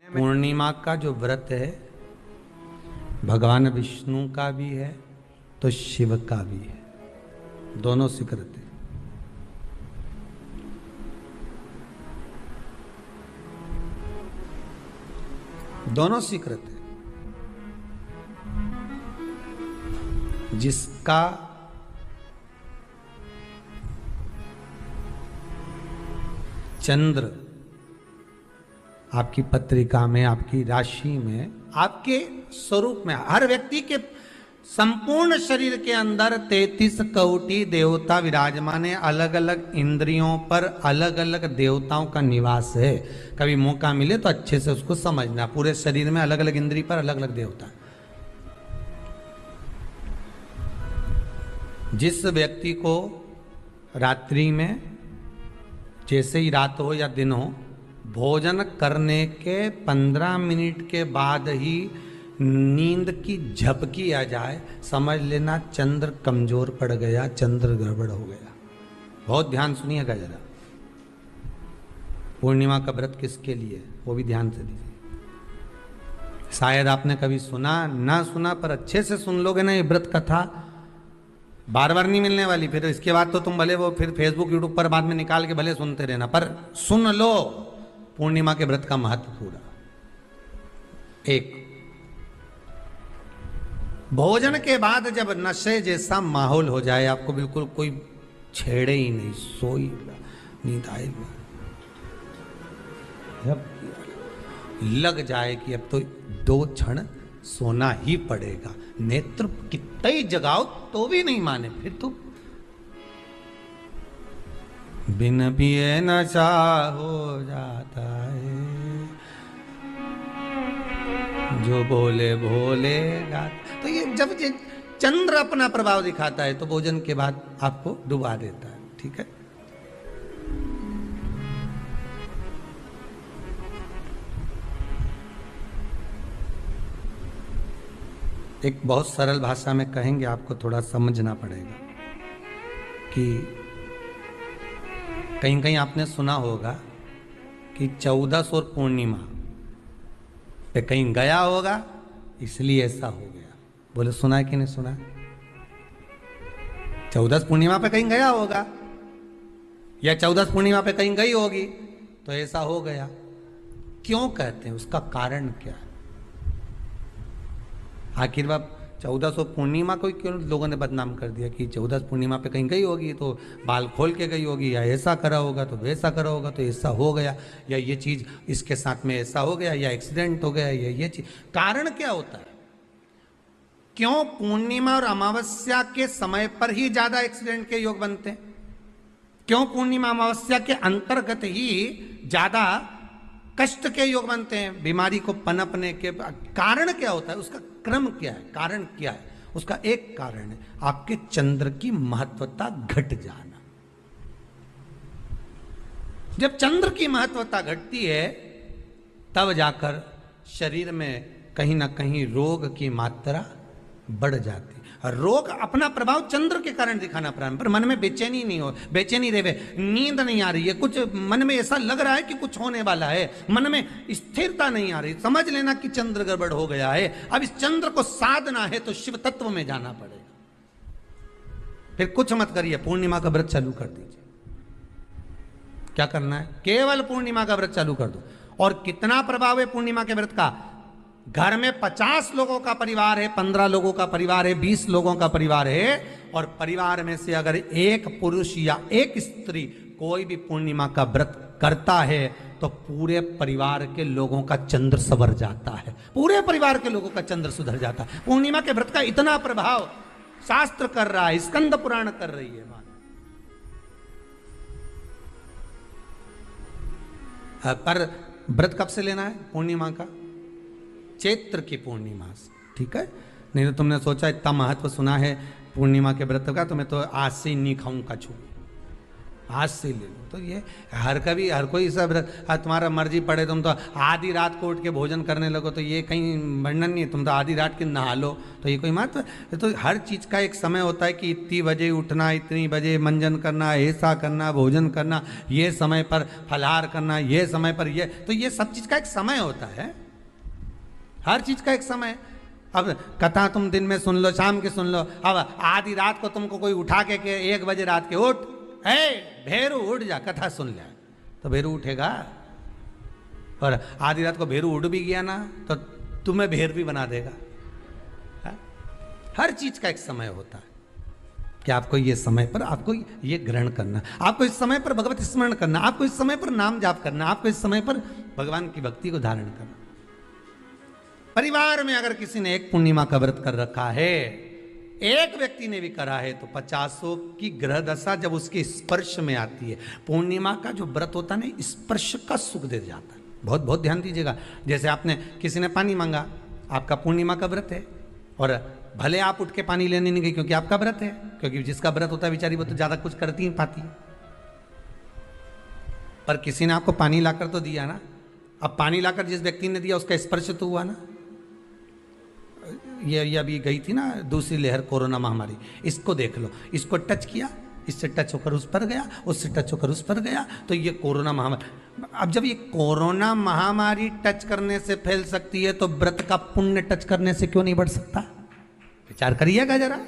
पूर्णिमा का जो व्रत है भगवान विष्णु का भी है तो शिव का भी है, दोनों स्वीकृत है। दोनों स्वीकृत है। जिसका चंद्र आपकी पत्रिका में, आपकी राशि में, आपके स्वरूप में, हर व्यक्ति के संपूर्ण शरीर के अंदर 33 कोटि देवता विराजमान है। अलग अलग इंद्रियों पर अलग अलग देवताओं का निवास है। कभी मौका मिले तो अच्छे से उसको समझना। पूरे शरीर में अलग अलग इंद्रिय पर अलग अलग देवता। जिस व्यक्ति को रात्रि में, जैसे ही रात हो या दिन हो, भोजन करने के 15 मिनट के बाद ही नींद की झपकी आ जाए, समझ लेना चंद्र कमजोर पड़ गया, चंद्र गड़बड़ हो गया। बहुत ध्यान सुनिएगा जरा। पूर्णिमा का व्रत किसके लिए, वो भी ध्यान से दीजिए। शायद आपने कभी सुना ना सुना, पर अच्छे से सुन लोगे ना, ये व्रत कथा बार बार नहीं मिलने वाली। फिर इसके बाद तो तुम भले वो फिर फेसबुक यूट्यूब पर बाद में निकाल के भले सुनते रहना, पर सुन लो पूर्णिमा के व्रत का महत्व पूरा। एक, भोजन के बाद जब नशे जैसा माहौल हो जाए, आपको बिल्कुल कोई छेड़े ही नहीं, सोई नींद आए, जब लग जाए कि अब तो 2 क्षण सोना ही पड़ेगा, नेत्र कितना ही जगाओ तो भी नहीं माने, फिर तो बिन पिए नशा हो जाता है, जो बोले भोले गाता। तो ये जब ये चंद्र अपना प्रभाव दिखाता है तो भोजन के बाद आपको डुबा देता है। ठीक है। एक बहुत सरल भाषा में कहेंगे, आपको थोड़ा समझना पड़ेगा कि कहीं कहीं आपने सुना होगा कि 14 और पूर्णिमा पे कहीं गया होगा इसलिए ऐसा हो गया। बोले सुना है कि नहीं सुना? 14 पूर्णिमा पे कहीं गया होगा या 14 पूर्णिमा पे कहीं गई होगी तो ऐसा हो गया। क्यों कहते हैं, उसका कारण क्या है? आखिर वह 1400 पूर्णिमा को क्यों लोगों ने बदनाम कर दिया कि 14 पूर्णिमा पे कहीं गई होगी तो बाल खोल के गई होगी, या ऐसा करा होगा तो वैसा करा होगा तो ऐसा हो गया, या ये चीज़ इसके साथ में ऐसा हो गया, या एक्सीडेंट हो गया, या ये चीज़। कारण क्या होता है? क्यों पूर्णिमा और अमावस्या के समय पर ही ज़्यादा एक्सीडेंट के योग बनते हैं? क्यों पूर्णिमा अमावस्या के अंतर्गत ही ज़्यादा कष्ट के योग बनते हैं, बीमारी को पनपने के? कारण क्या होता है? उसका क्रम क्या है? कारण क्या है? उसका एक कारण है आपके चंद्र की महत्वता घट जाना। जब चंद्र की महत्वता घटती है तब जाकर शरीर में कहीं ना कहीं रोग की मात्रा बढ़ जाती। रोग अपना प्रभाव चंद्र के कारण दिखाना प्रारंभ, पर मन में बेचैनी नहीं हो, बेचैनी रहे, नींद नहीं आ रही है, कुछ मन में ऐसा लग रहा है कि कुछ होने वाला है, मन में स्थिरता नहीं आ रही, समझ लेना कि चंद्र गड़बड़ हो गया है। अब इस चंद्र को साधना है तो शिव तत्व में जाना पड़ेगा। फिर कुछ मत करिए, पूर्णिमा का व्रत चालू कर दीजिए। क्या करना है? केवल पूर्णिमा का व्रत चालू कर दो। और कितना प्रभाव है पूर्णिमा के व्रत का? घर में 50 लोगों का परिवार है, 15 लोगों का परिवार है, 20 लोगों का परिवार है, और परिवार में से अगर एक पुरुष या एक स्त्री कोई भी पूर्णिमा का व्रत करता है तो पूरे परिवार के लोगों का चंद्र संवर जाता है, पूरे परिवार के लोगों का चंद्र सुधर जाता है। पूर्णिमा के व्रत का इतना प्रभाव शास्त्र कर रहा है, स्कंद पुराण कर रही है बात। पर व्रत कब से लेना है पूर्णिमा का? चैत्र की पूर्णिमा से। ठीक है। नहीं तो तुमने सोचा इतना महत्व सुना है पूर्णिमा के व्रत का तो मैं तो आज से नहीं खाऊं कछु। आज से ले लो। तो ये हर कोई सब तुम्हारा मर्जी पड़े, तुम तो आधी रात को उठ के भोजन करने लगो, तो ये कहीं वर्णन नहीं है। तुम तो आधी रात के नहा लो, तो ये कोई महत्व? तो हर चीज़ का एक समय होता है कि इतनी बजे उठना, इतनी बजे मंजन करना, ऐसा करना, भोजन करना, ये समय पर फलाहार करना, ये समय पर ये, तो ये सब चीज़ का एक समय होता है, हर चीज़ का एक समय। अब कथा तुम दिन में सुन लो, शाम के सुन लो, अब आधी रात को तुमको कोई उठा के 1 बजे रात के उठ, भेरू उठ जा, कथा सुन ले, तो भेरू उठेगा? और आधी रात को भेरू उठ भी गया ना तो तुम्हें भेर भी बना देगा। हर चीज का एक समय होता है कि आपको ये समय पर आपको ये ग्रहण करना, आपको इस समय पर भगवत स्मरण करना, आपको इस समय पर नाम जाप करना, आपको इस समय पर भगवान की भक्ति को धारण करना। परिवार में अगर किसी ने एक पूर्णिमा का व्रत कर रखा है, एक व्यक्ति ने भी करा है, तो 50 की ग्रह दशा जब उसके स्पर्श में आती है, पूर्णिमा का जो व्रत होता है ना, स्पर्श का सुख दे जाता है। बहुत बहुत ध्यान दीजिएगा। जैसे आपने किसी ने पानी मांगा, आपका पूर्णिमा का व्रत है, और भले आप उठ के पानी लेने नहीं गए क्योंकि आपका व्रत है, क्योंकि जिसका व्रत होता है बेचारी वो तो ज्यादा कुछ करती नहीं पाती, पर किसी ने आपको पानी लाकर तो दिया ना। अब पानी लाकर जिस व्यक्ति ने दिया उसका स्पर्श तो हुआ ना। ये अभी गई थी ना दूसरी लहर कोरोना महामारी, इसको देख लो, इसको टच किया, इससे टच होकर उस पर गया, उससे टच होकर उस पर गया, तो ये कोरोना महामारी। अब जब ये कोरोना महामारी टच करने से फैल सकती है, तो व्रत का पुण्य टच करने से क्यों नहीं बढ़ सकता? विचार करिएगा जरा,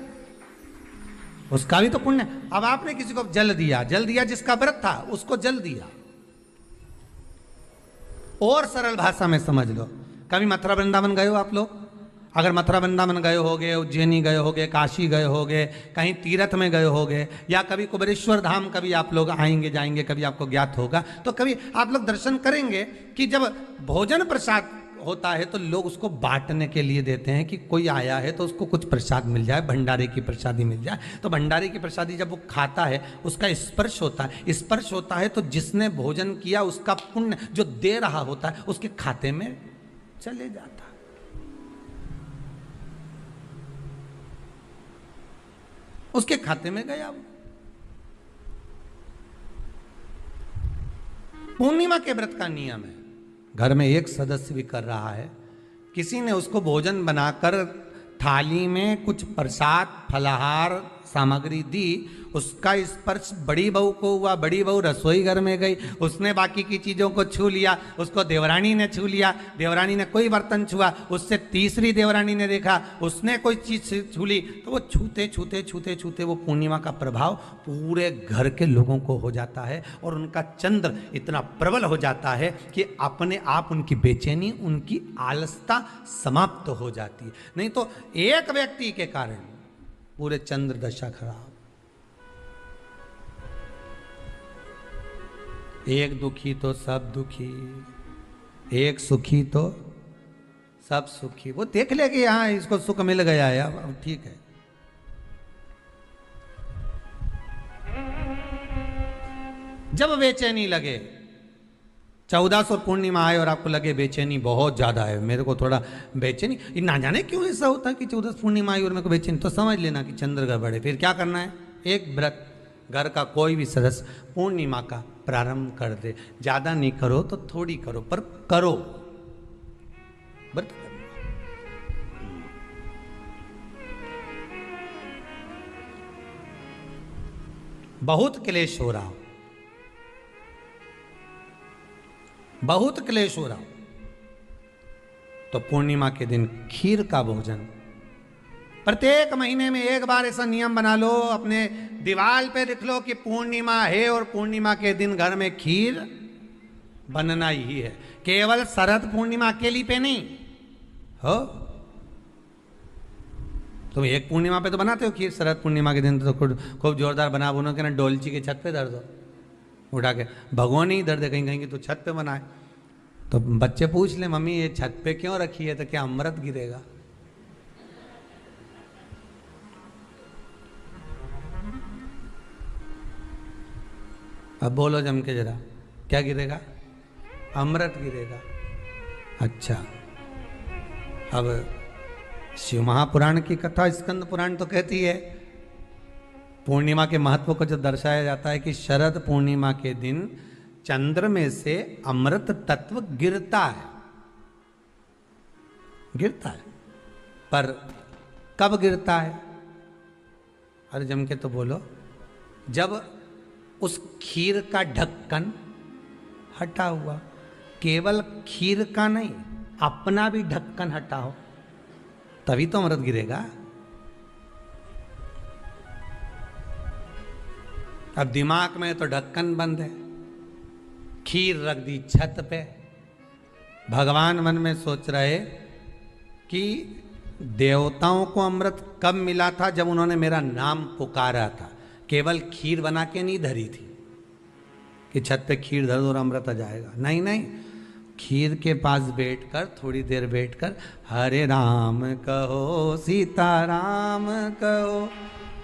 उसका भी तो पुण्य। अब आपने किसी को जल दिया, जिसका व्रत था उसको जल दिया। और सरल भाषा में समझ लो, कभी मथुरा वृंदावन गए हो आप लोग? अगर मथुरा वृंदावन गए होगे, उज्जैनी गए होगे, काशी गए होगे, कहीं तीर्थ में गए होगे, या कभी कुबेरेश्वर धाम कभी आप लोग आएंगे जाएंगे, कभी आपको ज्ञात होगा, तो कभी आप लोग दर्शन करेंगे कि जब भोजन प्रसाद होता है तो लोग उसको बांटने के लिए देते हैं कि कोई आया है तो उसको कुछ प्रसाद मिल जाए, भंडारे की प्रसादी मिल जाए। तो भंडारे की प्रसादी जब वो खाता है, उसका स्पर्श होता है, स्पर्श होता है तो जिसने भोजन किया उसका पुण्य जो दे रहा होता है उसके खाते में चले जाता है। उसके खाते में गया वो। पूर्णिमा के व्रत का नियम है, घर में एक सदस्य भी कर रहा है, किसी ने उसको भोजन बनाकर थाली में कुछ प्रसाद फलाहार सामग्री दी, उसका स्पर्श बड़ी बहू को हुआ, बड़ी बहू रसोई घर में गई, उसने बाकी की चीज़ों को छू लिया, उसको देवरानी ने छू लिया, देवरानी ने कोई बर्तन छुआ, उससे तीसरी देवरानी ने देखा, उसने कोई चीज़ छू ली, तो वो छूते छूते छूते छूते वो पूर्णिमा का प्रभाव पूरे घर के लोगों को हो जाता है, और उनका चंद्र इतना प्रबल हो जाता है कि अपने आप उनकी बेचैनी, उनकी आलसता समाप्त हो जाती है। नहीं तो एक व्यक्ति के कारण पूरे चंद्र दशा खराब। एक दुखी तो सब दुखी, एक सुखी तो सब सुखी। वो देख ले कि हाँ इसको सुख मिल गया है, अब ठीक है। जब बेचैनी लगे, 14 और पूर्णिमा आए और आपको लगे बेचैनी बहुत ज्यादा है, मेरे को थोड़ा बेचैनी, ना जाने क्यों ऐसा होता है कि 14 पूर्णिमा आई और मेरे को बेचैनी, तो समझ लेना कि चंद्र गड़बड़ है। फिर क्या करना है? एक व्रत घर का कोई भी सदस्य पूर्णिमा का प्रारंभ कर दे। ज्यादा नहीं करो तो थोड़ी करो, पर करो, व्रत करो। बहुत क्लेश हो रहा, बहुत क्लेश हो रहा, तो पूर्णिमा के दिन खीर का भोजन प्रत्येक महीने में एक बार ऐसा नियम बना लो, अपने दीवार पे लिख लो कि पूर्णिमा है और पूर्णिमा के दिन घर में खीर बनना ही है। केवल शरद पूर्णिमा अकेली पे नहीं हो, तुम एक पूर्णिमा पे तो बनाते हो खीर, शरद पूर्णिमा के दिन तो खूब जोरदार बना बुनो के ना डोलची के छत पे धर दो, उठा के भगवान ही दर्द कहीं कहीं की तो छत पे बनाए। तो बच्चे पूछ ले मम्मी ये छत पे क्यों रखी है, तो क्या अमृत गिरेगा? अब बोलो जम के जरा, क्या गिरेगा? अमृत गिरेगा। अच्छा, अब शिव महापुराण की कथा, स्कंद पुराण तो कहती है पूर्णिमा के महत्व को जो दर्शाया जाता है कि शरद पूर्णिमा के दिन चंद्र में से अमृत तत्व गिरता है, गिरता है। पर कब गिरता है? अरे जम के तो बोलो। जब उस खीर का ढक्कन हटा हुआ, केवल खीर का नहीं अपना भी ढक्कन हटा हो, तभी तो अमृत गिरेगा। अब दिमाग में तो ढक्कन बंद है, खीर रख दी छत पे। भगवान मन में सोच रहे कि देवताओं को अमृत कब मिला था? जब उन्होंने मेरा नाम पुकारा था। केवल खीर बना के नहीं धरी थी कि छत पे खीर धर दो और अमृत आ जाएगा। नहीं नहीं, खीर के पास बैठकर थोड़ी देर बैठकर हरे राम कहो सीताराम कहो,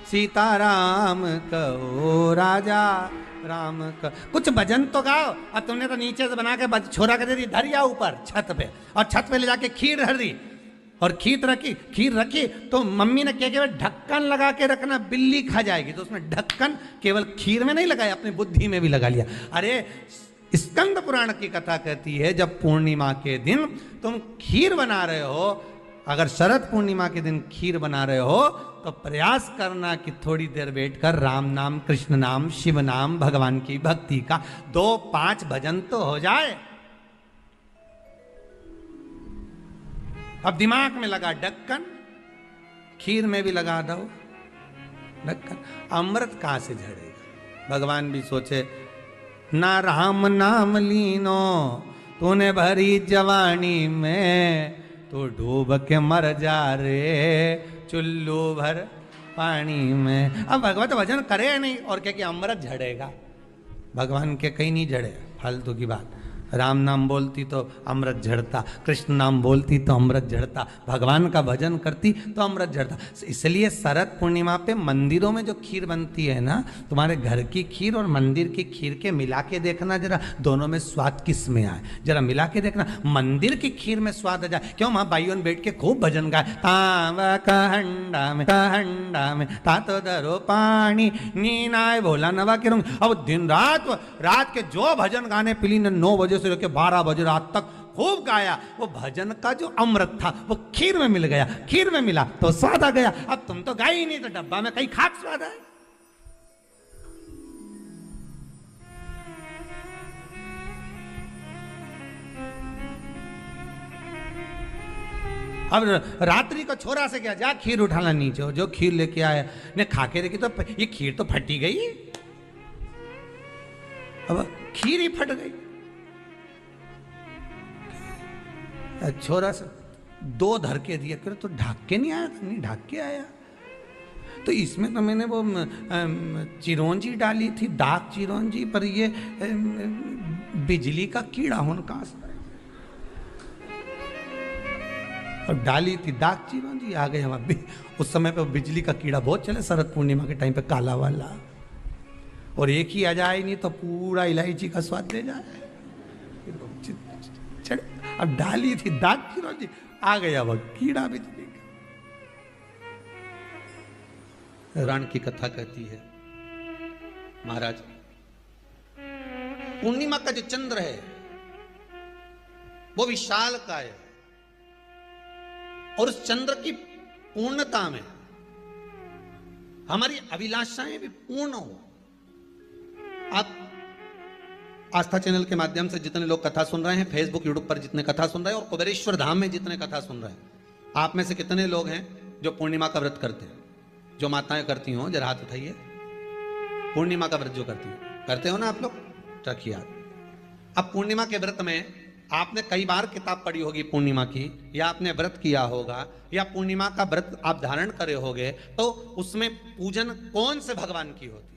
सीताराम कहो राजा राम कहो। कुछ भजन तो गाओ। और तुमने तो नीचे से बना के छोरा कर दी, धर या ऊपर छत पे, और छत पे ले जाके खीर धर दी और खीर रखी तो मम्मी ने क्या केवल ढक्कन लगा के रखना, बिल्ली खा जाएगी। तो उसने ढक्कन केवल खीर में नहीं लगाया, अपनी बुद्धि में भी लगा लिया। अरे स्कंद पुराण की कथा कहती है जब पूर्णिमा के दिन तुम खीर बना रहे हो, अगर शरद पूर्णिमा के दिन खीर बना रहे हो तो प्रयास करना कि थोड़ी देर बैठकर राम नाम, कृष्ण नाम, शिव नाम, भगवान की भक्ति का 2-5 भजन तो हो जाए। अब दिमाग में लगा ढक्कन, खीर में भी लगा दो ढक्कन, अमृत कहां से झड़ेगा? भगवान भी सोचे ना राम नाम लीनो तूने भरी जवानी में, तो डूब के मर जा रे चुल्लू भर पानी में। अब भगवत भजन करे नहीं और क्या कि अमृत झड़ेगा? भगवान के कहीं नहीं झड़े, फालतू की बात। राम नाम बोलती तो अमृत झड़ता, कृष्ण नाम बोलती तो अमृत झड़ता, भगवान का भजन करती तो अमृत झड़ता। इसलिए शरद पूर्णिमा पे मंदिरों में जो खीर बनती है ना, तुम्हारे घर की खीर और मंदिर की खीर के मिला के देखना जरा, दोनों में स्वाद किस में आए जरा मिला के देखना। मंदिर की खीर में स्वाद आ जाए। क्यों? वहां भाइयों बैठ के खूब भजन गाए, तांबा का हंडा में ता तो दरो पानी नीनाए भोला नवा के रंग। अब दिन रात के जो भजन गाने पिली ने 9 बजे से लेकर 12 बजे रात तक खूब गाया, वो भजन का जो अमृत था वो खीर में मिल गया, खीर में मिला तो स्वाद आ गया। अब तुम तो गाई ही नहीं, तो डब्बा में कहीं खाक स्वाद है। अब रात्रि को छोरा से क्या, जा खीर उठाना नीचे, जो खीर लेके आया ने खा के देखी तो ये खीर तो फटी गई। अब खीर ही फट गई। छोरा से 2 धर के दिया, कर तो ढाक के नहीं आया था? नहीं ढाक के आया। तो इसमें तो मैंने वो चिरौंजी डाली थी, दाग चिरौंजी, पर ये बिजली का कीड़ा होने का और डाली थी दाग चिरौंजी, आ गए हम। उस समय पे बिजली का कीड़ा बहुत चले, शरद पूर्णिमा के टाइम पे काला वाला, और एक ही आ जाए नहीं तो पूरा इलायची का स्वाद दे जाए। अब डाली थी दाग चिरौंजी, आ गया वह कीड़ा भी। रान की कथा कहती है, महाराज पूर्णिमा का जो चंद्र है वो विशाल का है, और उस चंद्र की पूर्णता में हमारी अभिलाषाएं भी पूर्ण हो। आप आस्था चैनल के माध्यम से जितने लोग कथा सुन रहे हैं, फेसबुक यूट्यूब पर जितने कथा सुन रहे हैं, और कुबेरेश्वर धाम में जितने कथा सुन रहे हैं, आप में से कितने लोग हैं जो पूर्णिमा का व्रत करते हैं? जो माताएं करती हो जरा हाथ उठाइए। पूर्णिमा का व्रत जो करते हो ना आप लोग, रखिए हाथ। अब पूर्णिमा के व्रत में आपने कई बार किताब पढ़ी होगी पूर्णिमा की, या आपने व्रत किया होगा, या पूर्णिमा का व्रत आप धारण करे होगे, तो उसमें पूजन कौन से भगवान की होती है?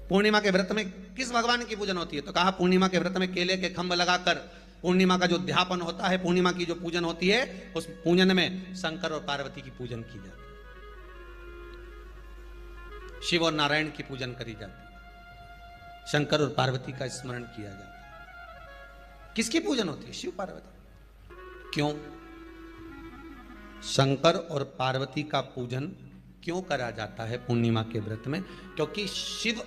पूर्णिमा के व्रत में किस भगवान की पूजन होती है? तो कहा पूर्णिमा के व्रत में केले के खंभ लगाकर पूर्णिमा का जो अध्यापन होता है, पूर्णिमा की जो पूजन होती है, उस पूजन में शंकर और पार्वती की पूजन की जाती है, शिव और नारायण की पूजन करी जाती है, शंकर और पार्वती का स्मरण किया जाता है। किसकी पूजन होती है? शिव पार्वती। क्यों? शंकर और पार्वती का पूजन क्यों करा जाता है पूर्णिमा के व्रत में? क्योंकि शिव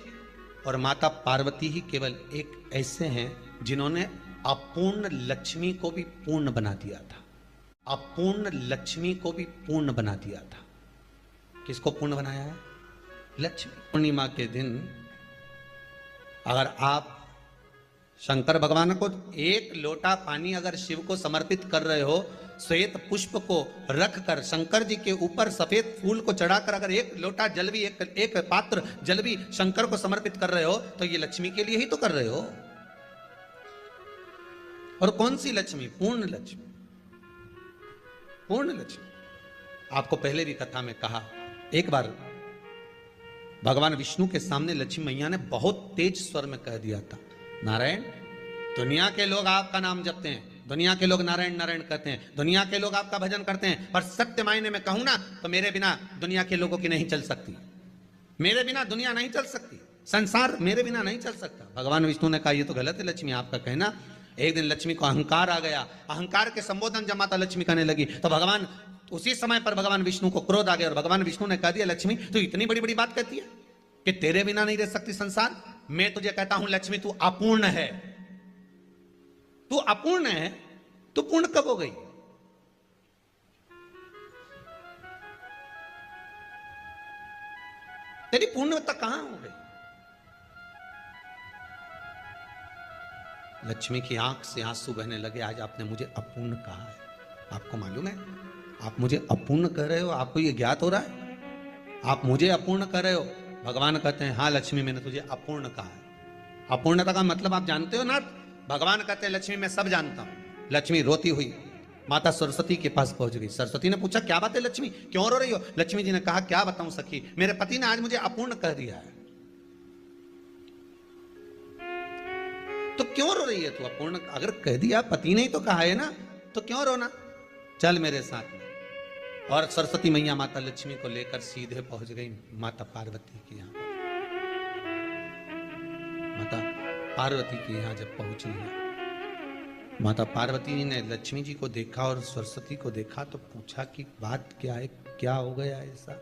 और माता पार्वती ही केवल एक ऐसे हैं जिन्होंने अपूर्ण लक्ष्मी को भी पूर्ण बना दिया था। अपूर्ण लक्ष्मी को भी पूर्ण बना दिया था। किसको पूर्ण बनाया है? लक्ष्मी। पूर्णिमा के दिन अगर आप शंकर भगवान को एक लोटा पानी अगर शिव को समर्पित कर रहे हो, श्वेत पुष्प को रखकर शंकर जी के ऊपर सफेद फूल को चढ़ाकर अगर एक लोटा जल भी एक पात्र जल भी शंकर को समर्पित कर रहे हो, तो ये लक्ष्मी के लिए ही तो कर रहे हो। और कौन सी लक्ष्मी? पूर्ण लक्ष्मी। पूर्ण लक्ष्मी। आपको पहले भी कथा में कहा, एक बार भगवान विष्णु के सामने लक्ष्मी मैया ने बहुत तेज स्वर में कह दिया था, नारायण, दुनिया के लोग आपका नाम जपते हैं, दुनिया के लोग नारायण नारायण कहते हैं, दुनिया के लोग आपका भजन करते हैं, पर सत्य मायने में कहूं ना तो मेरे बिना दुनिया के लोगों की नहीं चल सकती। मेरे बिना दुनिया नहीं चल सकती, संसार मेरे बिना नहीं चल सकता। भगवान विष्णु ने कहा, यह तो गलत है लक्ष्मी आपका कहना। एक दिन लक्ष्मी को अहंकार आ गया। अहंकार के संबोधन जब माता लक्ष्मी करने लगी तो भगवान उसी समय पर भगवान विष्णु को क्रोध आ गया और भगवान विष्णु ने कह दिया, लक्ष्मी तू इतनी बड़ी बड़ी बात कहती है कि तेरे बिना नहीं रह सकती संसार। मैं तुझे कहता हूं लक्ष्मी, तू अपूर्ण है। तू अपूर्ण है, तू पूर्ण कब हो गई? तेरी पूर्णता कहां हो गई? लक्ष्मी की आंख से आंसू बहने लगे। आज आपने मुझे अपूर्ण कहा है। आपको मालूम है आप मुझे अपूर्ण कह रहे हो? आपको यह ज्ञात हो रहा है आप मुझे अपूर्ण कह रहे हो? भगवान कहते हैं, हाँ लक्ष्मी, मैंने तुझे अपूर्ण कहा है। अपूर्णता का मतलब आप जानते हो ना? भगवान कहते हैं, लक्ष्मी मैं सब जानता हूं। लक्ष्मी रोती हुई माता सरस्वती के पास पहुंच गई। सरस्वती ने पूछा, क्या बात है लक्ष्मी, क्यों रो रही हो? लक्ष्मी जी ने कहा, क्या बताऊं सखी, मेरे पति ने आज मुझे अपूर्ण कह दिया है। तो क्यों रो रही है तू? अपूर्ण अगर कह दिया, पति ने ही तो कहा है ना, तो क्यों रोना? चल मेरे साथ में। और सरस्वती मैया माता लक्ष्मी को लेकर सीधे पहुंच गई माता पार्वती के यहां। माता पार्वती के यहां जब पहुंची है, माता पार्वती ने लक्ष्मी जी को देखा और सरस्वती को देखा तो पूछा कि बात क्या है, क्या हो गया ऐसा?